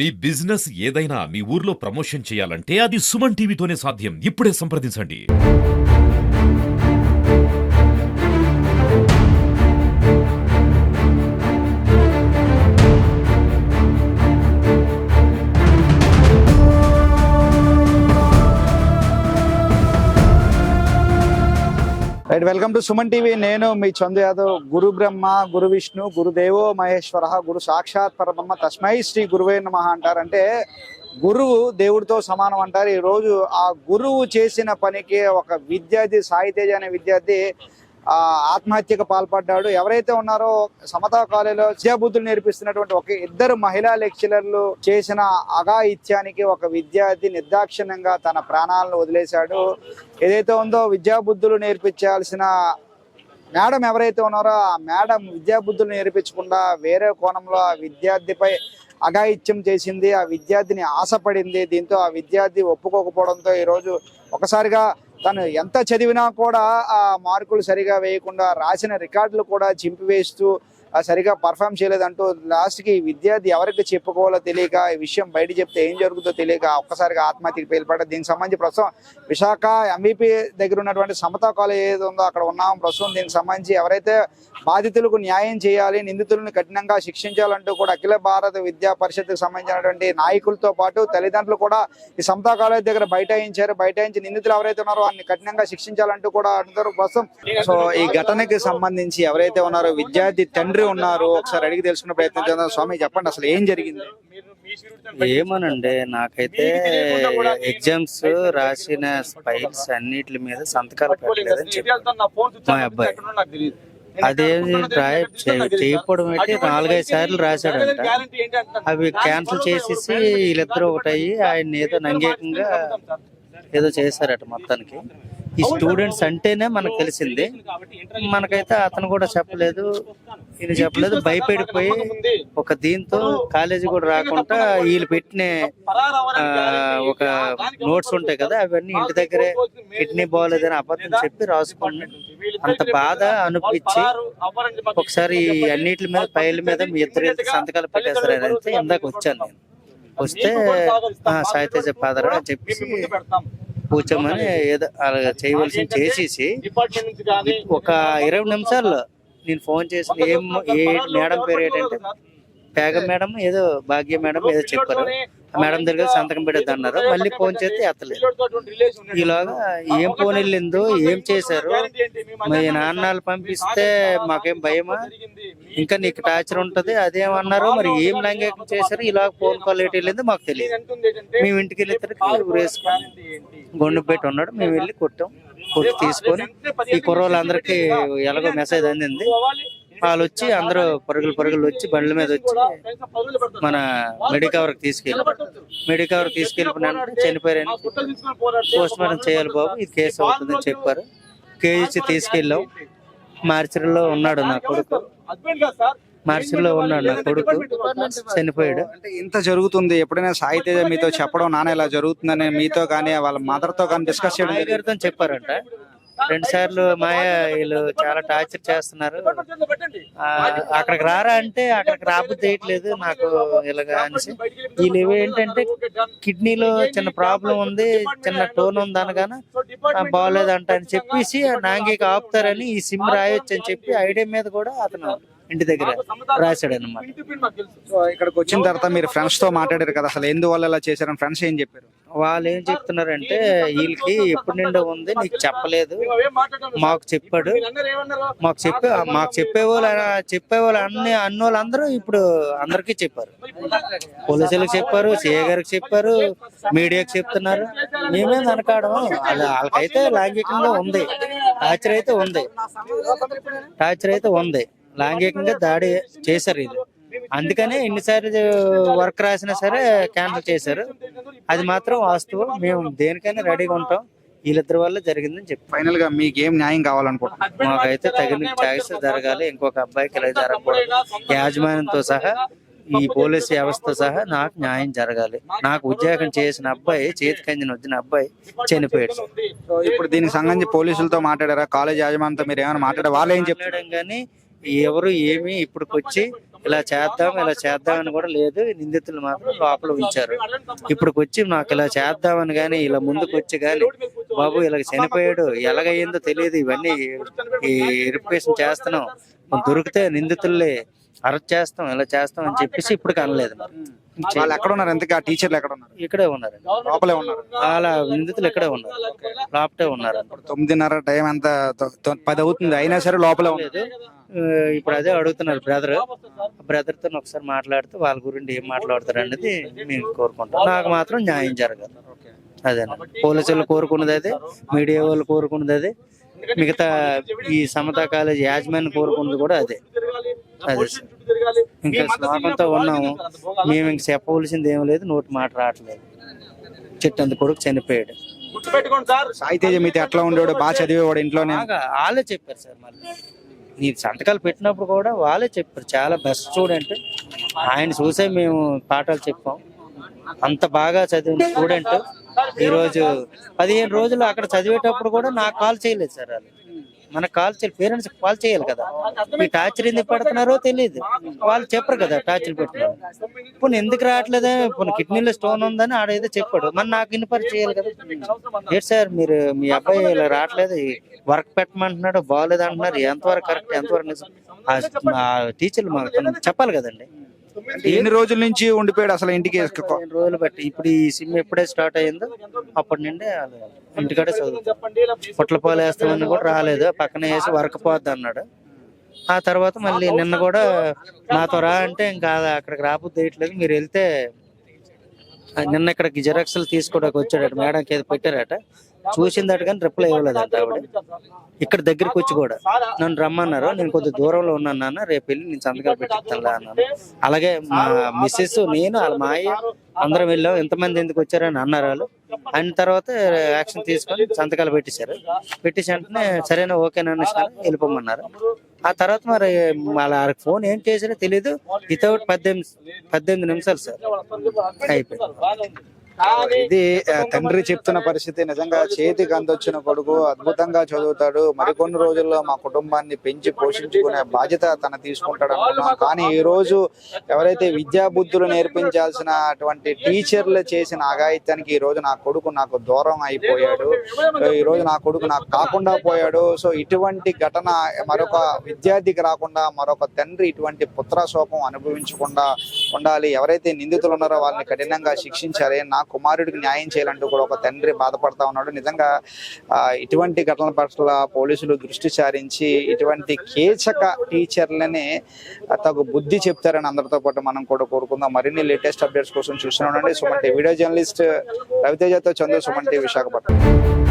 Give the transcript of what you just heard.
మీ business ఏదైనా మీ ఊర్లో promotion చేయాలంటే అది సుమన్ టీవీతోనే సాధ్యం. ఇప్పుడే సంప్రదించండి. Right, welcome to Suman TV. నేను మీ చందు యాదవ్. గురు బ్రహ్మ, గురు విష్ణు, గురుదేవో మహేశ్వర, గురు సాక్షాత్ పరబ్రహ్మ, తస్మై శ్రీ గురువే నమః అంటారు. అంటే గురువు దేవుడితో సమానం అంటారు. ఈ రోజు ఆ గురువు చేసిన పనికి ఒక విద్యార్థి, సాయితేజ అనే విద్యార్థి ఆత్మహత్యకు పాల్పడ్డాడు. ఎవరైతే ఉన్నారో సమతా కాలేజీలో విద్యాబుద్ధులు నేర్పిస్తున్నటువంటి ఒక ఇద్దరు మహిళా లెక్చరర్లు చేసిన అఘాయిత్యానికి ఒక విద్యార్థి నిర్దాక్షిణ్యంగా తన ప్రాణాలను వదిలేశాడు. ఏదైతే ఉందో విద్యాబుద్ధులు నేర్పించాల్సిన మేడం ఎవరైతే ఉన్నారో ఆ మేడం విద్యాబుద్ధులు నేర్పించకుండా వేరే కోణంలో ఆ విద్యార్థిపై అఘాయిత్యం చేసింది. ఆ విద్యార్థిని ఆశపడింది. దీంతో ఆ విద్యార్థి ఒప్పుకోకపోవడంతో ఈరోజు ఒకసారిగా తను ఎంత చదివినా కూడా ఆ మార్కులు సరిగా వేయకుండా రాసిన రికార్డులు కూడా చింపివేస్తూ సరిగా పర్ఫామ్ చేయలేదంటూ లాస్ట్కి ఈ విద్యార్థి ఎవరికి చెప్పుకోవాలో తెలియక, ఈ విషయం బయట చెప్తే ఏం జరుగుతుందో తెలియక ఒక్కసారిగా ఆత్మహత్యకి పేలిపడ్డారు. దీనికి సంబంధించి ప్రస్తుతం విశాఖ ఎంవిపి దగ్గర ఉన్నటువంటి సమతా కాలేజ్ ఏది ఉందో అక్కడ ఉన్నాం ప్రస్తుతం. దీనికి సంబంధించి ఎవరైతే బాధితులకు న్యాయం చేయాలి, నిందితులను కఠినంగా శిక్షించాలంటూ కూడా అఖిల భారత విద్యా పరిషత్కు సంబంధించినటువంటి నాయకులతో పాటు తల్లిదండ్రులు కూడా ఈ సమతా కాలేజ్ దగ్గర బైఠాయించి నిందితులు ఎవరైతే ఉన్నారో వారిని కఠినంగా శిక్షించాలంటూ కూడా అంటారు ప్రస్తుతం. సో ఈ ఘటనకి సంబంధించి ఎవరైతే ఉన్నారో విద్యార్థి తండ్రి ఉన్నారు, ఒకసారి అడిగి తెలుసుకునే ప్రయత్నం చేద్దాం. స్వామి చెప్పండి, అసలు ఏం జరిగింది? ఏమనండి, నాకైతే ఎగ్జామ్స్ రాసిన ఫైల్స్ అన్నిటి మీద సంతకాలు పెట్టలేదని చెప్పారు మా అబ్బాయి. అదేమి చేయకపోవడం ఏంటి, 4-5 సార్లు రాశాడంట. అవి క్యాన్సిల్ చేసేసి వీళ్ళిద్దరూ ఒకటయ్యి ఆయన ఏదో నంగేకంగా ఏదో చేశారట. మొత్తానికి ఈ స్టూడెంట్స్ అంటేనే మనకు తెలిసింది. మనకైతే అతను కూడా చెప్పలేదు, ఇది చెప్పలేదు, భయపడిపోయి ఒక దీంతో కాలేజీ కూడా రాకుండా వీళ్ళు పెట్టిన ఒక నోట్స్ ఉంటాయి కదా, అవన్నీ ఇంటి దగ్గరే కిడ్నీ బాగోలేదని అబద్ధం చెప్పి రాసుకుని అంత బాధ అనిపించి ఒకసారి అన్నిటి మీద ఫైల్ మీద మీ ఇద్దరు సంతకాలు పెట్టేస్తారని అయితే ఇందాక వచ్చాను. నేను వస్తే సాయితేజ ఫాదర్ అని చెప్పేసి కూర్చోమని ఏదో అలా చేయవలసింది చేసేసి ఒక 20 నిమిషాల్లో నేను ఫోన్ చేసి ఏ మేడం పేరు ఏంటంటే పేగ మేడం ఏదో భాగ్య మేడం ఏదో చెప్పారు. ఆ మేడం దగ్గర సంతకం పెట్టద్దు అన్నారు. మళ్ళీ ఫోన్ చేస్తే ఎత్తలేదు. ఈలోగా ఏం ఫోన్ వెళ్ళిందో, ఏం చేశారు, మీ నాన్నలు పంపిస్తే మాకేం భయమా, ఇంకా నీకు టార్చర్ ఉంటది అదేమన్నారు, మరి ఏం లంగేకం చేశారు, ఇలాగ ఫోన్ కాల్ ఎటు వెళ్ళిందో మాకు తెలియదు. మేము ఇంటికి వెళ్ళేసరికి వేసుకొని గొండు పెట్టి ఉన్నాడు. మేము వెళ్ళి కొట్టి తీసుకొని ఈ కుర్రోళ్ళందరికీ ఎలాగో మెసేజ్ అందింది. వాళ్ళు వచ్చి అందరూ పరుగులు వచ్చి బండ్ల మీద వచ్చి మన మెడికవర్కి తీసుకెళ్ళిపోయినా చనిపోయారని పోస్ట్ మార్టం చేయాలి బాబు, ఇది కేసు అవుతుందని చెప్పారు. కేజీ ఇచ్చి తీసుకెళ్ళాం. మార్చిలో ఉన్నాడు నా కొడుకు, చనిపోయాడు. అంటే ఇంత జరుగుతుంది, ఎప్పుడైనా సాయితేజ మీతో చెప్పడం నాన్న ఇలా జరుగుతుందని మీతో కానీ వాళ్ళ మదర్ తో కానీ డిస్కస్ చేయడం చెప్పారంట. 2 సార్లు మాయా వీళ్ళు చాలా టార్చర్ చేస్తున్నారు, అక్కడికి రారా అంటే అక్కడికి రాబుద్ది చేయట్లేదు నాకు ఇలాగా అనేసి. వీళ్ళు ఏంటంటే కిడ్నీలో చిన్న ప్రాబ్లం ఉంది, చిన్న టోన్ ఉంది అనగానే బాగోలేదంట అని చెప్పేసి నాంగీకి ఆపుతారని ఈ సిమ్ రాయొచ్చు అని చెప్పి ఐడియా మీద కూడా అతను ఇంటి దగ్గర రాశాడు అనమాట. సో ఇక్కడికి వచ్చిన తర్వాత మీరు ఫ్రెండ్స్ తో మాట్లాడారు కదా, అసలు ఎందువల్ల ఇలా చేశారని ఫ్రెండ్స్ ఏం చెప్పారు? వాళ్ళు ఏం చెప్తున్నారంటే వీళ్ళకి ఎప్పుడు నిండా ఉంది, నీకు చెప్పలేదు, మాకు చెప్పాడు, మాకు చెప్పేవాళ్ళు అన్నోళ్ళందరూ ఇప్పుడు అందరికీ చెప్పారు. పోలీసులకు చెప్పారు, సిఐ గారికి చెప్పారు, మీడియాకి చెప్తున్నారు. మేమే వెనకాడం. వాళ్ళకైతే లైంగికంగా ఉంది, టార్చర్ అయితే ఉంది, లైంగికంగా దాడి చేశారు. ఇది అందుకనే ఎన్నిసార్లు వర్క్ రాసినా సరే క్యాన్సిల్ చేశారు. అది మాత్రం వాస్తవం. మేము దేనికైనా రెడీగా ఉంటాం. వీళ్ళిద్దరి వల్ల జరిగిందని చెప్పి ఫైనల్ గా మీకు ఏం న్యాయం కావాలనుకుంటున్నాం? మాకైతే తగిన ఛాయిస్ జరగాలి. ఇంకొక అబ్బాయికి ఇలా జరగకూడదు. యాజమాన్యంతో సహా, ఈ పోలీసు వ్యవస్థ సహా నాకు న్యాయం జరగాలి. నాకు ఉద్యోగం చేసిన అబ్బాయి, చేతికంజన వచ్చిన అబ్బాయి చనిపోయాడు. ఇప్పుడు దీనికి సంబంధించి పోలీసులతో మాట్లాడారా? కాలేజ్ యాజమాన్యంతో మీరు ఏమైనా మాట్లాడారు? వాళ్ళు ఏం చెప్పారు? కానీ ఎవరు ఏమి ఇప్పటికొచ్చి ఇలా చేద్దాం అని కూడా లేదు. నిందితులు మాత్రం లోపల ఉంచారు. ఇప్పటికొచ్చి నాకు ఇలా చేద్దామని కానీ ఇలా ముందుకు వచ్చి కానీ బాబు ఇలా చనిపోయాడు ఎలాగయ్యిందో తెలియదు, ఇవన్నీ ఈ వెరిఫికేషన్ చేస్తున్నాం, దొరికితే నిందితుల్ని అరెస్ట్ చేస్తాం, ఇలా చేస్తాం అని చెప్పేసి ఇప్పుడు కనలేదు. వాళ్ళు ఎక్కడ ఉన్నారు? ఎంతగా ఆ టీచర్లు ఎక్కడ ఉన్నారు? ఇక్కడే ఉన్నారు, లోపలే ఉన్నారు. అలా నిందితులు ఇక్కడే ఉన్నారు, లోపటే ఉన్నారు. 9:30 టైం అంతా 10 అవుతుంది, అయినా సరే లోపలే లేదు. ఇప్పుడు అదే అడుగుతున్నారు బ్రదర్ తో ఒకసారి మాట్లాడితే వాళ్ళ గురించి ఏం మాట్లాడతారు అనేది మేము కోరుకుంటాం. నాకు మాత్రం న్యాయం జరగాలి, అదేనా పోలీసులు కోరుకున్నది అదే, మీడియా వాళ్ళు కోరుకున్నది అదే, మిగతా ఈ సమతా కాలేజ్ యాజమాన్యం కోరుకున్నది కూడా అదే. ఇంకా స్నాకంతో ఉన్నాము మేము, ఇంక చెప్పవలసింది ఏం లేదు, నోటి మాట రావట్లేదు. చెట్టంత కొడుకు చనిపోయాడు. సాయి తేజ మీతో ఎట్లా ఉండేవాడు? బాగా చదివేవాడు ఇంట్లోనే? వాళ్ళే చెప్పారు సార్, మళ్ళీ నీ సంతకాలు పెట్టినప్పుడు కూడా వాళ్ళే చెప్పారు, చాలా బెస్ట్ స్టూడెంట్, ఆయన చూసే మేము పాఠాలు చెప్పాం, అంత బాగా చదివిన స్టూడెంట్. ఈరోజు 15 రోజులు అక్కడ చదివేటప్పుడు కూడా నాకు కాల్ చేయలేదు సార్. వాళ్ళు మనకు కాల్ చేయాలి, పేరెంట్స్ కాల్ చేయాలి కదా, మీ టార్చర్ ఎందుకు పెడుతున్నారో తెలియదు, వాళ్ళు చెప్పరు కదా టార్చర్ పెట్టినారు. ఇప్పుడు ఎందుకు రావట్లేదా, ఇప్పుడు కిడ్నీలో స్టోన్ ఉందని ఆడేదో చెప్పాడు, మరి నాకు ఇన్ఫర్ చేయాలి కదా. ఏంటి సార్ మీరు మీ అబ్బాయి ఇలా రావట్లేదు, వర్క్ పెట్టమంటున్నాడు, బాగోలేదు అంటున్నారు, ఎంతవరకు కరెక్ట్ ఎంతవరకు నిజం ఆ టీచర్లు మాకు చెప్పాలి కదండి. ఎన్ని రోజుల నుంచి ఉండిపోయాడు అసలు ఇంటికి? 15 రోజులు బట్టి. ఇప్పుడు ఈ సిమ్ ఎప్పుడే స్టార్ట్ అయ్యిందో అప్పటి నుండి ఇంటికాడే చదువుతాం. పొట్లపాలు వేస్తామని కూడా రాలేదు, పక్కన వేసి వర్క్ పోద్ది అన్నాడు. ఆ తర్వాత మళ్ళీ నిన్న కూడా నాతో రా అంటే ఇంకా అక్కడికి రాబుద్ది వేయట్లేదు, మీరు వెళ్తే నిన్న ఇక్కడికి జిరాక్స్లు తీసుకోవడానికి వచ్చాడట, మేడంకి ఏదో పెట్టారట, చూసిందట కానీ రిప్లై ఇవ్వలేదంట ఆవిడ. ఇక్కడ దగ్గరికి వచ్చి కూడా నన్ను రమ్మన్నారు, నేను కొద్ది దూరంలో ఉన్నాను నాన్న, రేపు వెళ్ళి నేను సంతకాలు పెట్టిస్తానులే అన్నాను. అలాగే మా మిస్సెస్, నేను, వాళ్ళ మా అయ్య అందరం వెళ్ళాం. ఎంతమంది ఎందుకు వచ్చారని అన్నారు వాళ్ళు. అయిన తర్వాత యాక్షన్ తీసుకొని సంతకాలు పెట్టేశారు. పెట్టేసి వెంటనే సరైన ఓకేనని వెళ్ళిపోమన్నారు. ఆ తర్వాత మరి వాళ్ళకి ఫోన్ ఏం చేసారో తెలీదు, వితౌట్ 18 నిమిషాలు సార్ అయిపోయింది. ఇది తండ్రి చెప్తున్న పరిస్థితి. నిజంగా చేతికి అందొచ్చిన కొడుకు అద్భుతంగా చదువుతాడు, మరికొన్ని రోజుల్లో మా కుటుంబాన్ని పెంచి పోషించుకునే బాధ్యత తన తీసుకుంటాడు అనుకున్నాం. కానీ ఈ రోజు ఎవరైతే విద్యా బుద్ధులు నేర్పించాల్సిన అటువంటి టీచర్లు చేసిన అఘాయిత్యానికి ఈ రోజు నా కొడుకు నాకు దూరం అయిపోయాడు, ఈ రోజు నా కొడుకు నాకు కాకుండా పోయాడు. సో ఇటువంటి ఘటన మరొక విద్యార్థికి రాకుండా మరొక తండ్రి ఇటువంటి పుత్రశోకం అనుభవించకుండా ఉండాలి. ఎవరైతే నిందితులు ఉన్నారో వాళ్ళని కఠినంగా శిక్షించాలి, నా కుమారుడికి న్యాయం చేయాలంటూ కూడా ఒక తండ్రి బాధపడతా ఉన్నాడు. నిజంగా ఇటువంటి ఘటనల పట్ల పోలీసులు దృష్టి సారించి ఇటువంటి కేచక టీచర్లని తగు బుద్ధి చెప్తారని అందరితో పాటు మనం కూడా కోరుకుందాం. మరిన్ని లేటెస్ట్ అప్డేట్స్ కోసం చూస్తూనే ఉండండి సుమన్ టీవీ. వీడియో జర్నలిస్ట్ రవితేజతో చందు, సుమన్ టీవీ, విశాఖపట్నం.